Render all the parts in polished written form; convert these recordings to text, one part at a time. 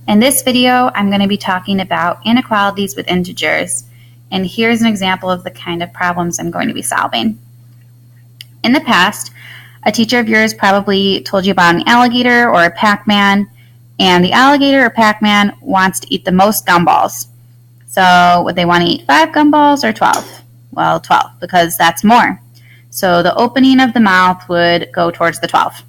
In this video, I'm going to be talking about inequalities with integers, and here's an example of the kind of problems I'm going to be solving. In the past, a teacher of yours probably told you about an alligator or a Pac-Man, and the alligator or Pac-Man wants to eat the most gumballs. So would they want to eat 5 gumballs or 12? Well, 12, because that's more. So the opening of the mouth would go towards the 12.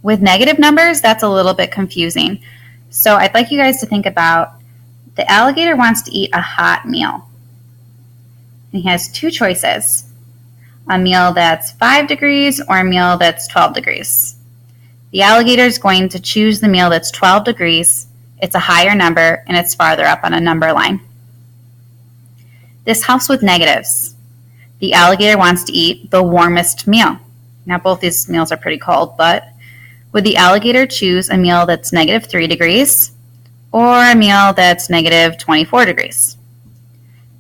With negative numbers, that's a little bit confusing. So I'd like you guys to think about the alligator wants to eat a hot meal. And he has 2 choices, a meal that's 5 degrees or a meal that's 12 degrees. The alligator is going to choose the meal that's 12 degrees. It's a higher number and it's farther up on a number line. This helps with negatives. The alligator wants to eat the warmest meal. Now both these meals are pretty cold, but would the alligator choose a meal that's negative 3 degrees or a meal that's negative 24 degrees?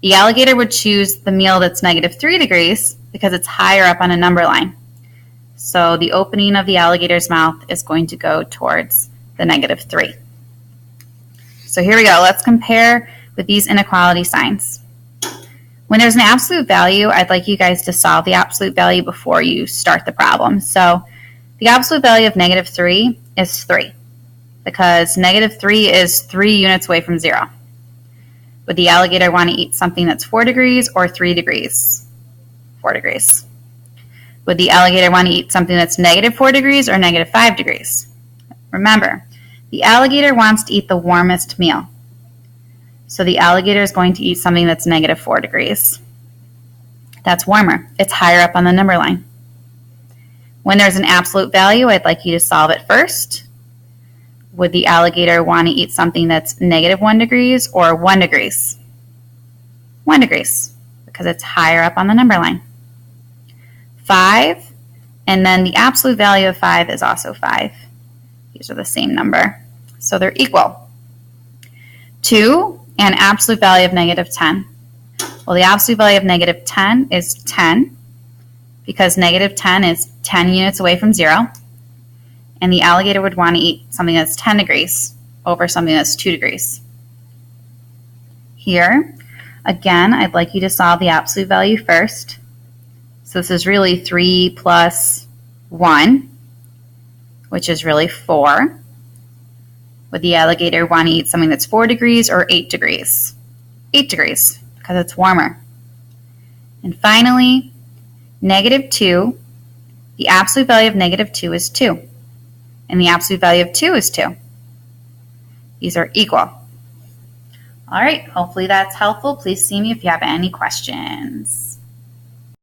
The alligator would choose the meal that's negative 3 degrees because it's higher up on a number line. So the opening of the alligator's mouth is going to go towards the negative 3. So here we go. Let's compare with these inequality signs. When there's an absolute value, I'd like you guys to solve the absolute value before you start the problem. So the absolute value of negative 3 is 3 because negative 3 is 3 units away from 0. Would the alligator want to eat something that's 4 degrees or 3 degrees? 4 degrees. Would the alligator want to eat something that's negative 4 degrees or negative 5 degrees? Remember, the alligator wants to eat the warmest meal. So the alligator is going to eat something that's negative 4 degrees. That's warmer. It's higher up on the number line. When there's an absolute value, I'd like you to solve it first. Would the alligator want to eat something that's negative 1 degrees or 1 degrees? 1 degrees, because it's higher up on the number line. 5, and then the absolute value of 5 is also 5. These are the same number, so they're equal. 2, and absolute value of negative 10. Well, the absolute value of negative 10 is 10, because negative 10 is 10 units away from 0, and the alligator would want to eat something that's 10 degrees over something that's 2 degrees. Here, again, I'd like you to solve the absolute value first. So this is really 3 plus 1, which is really 4. Would the alligator want to eat something that's 4 degrees or 8 degrees? 8 degrees, because it's warmer. And finally, negative 2, the absolute value of negative 2 is 2. And the absolute value of 2 is 2. These are equal. All right, hopefully that's helpful. Please see me if you have any questions.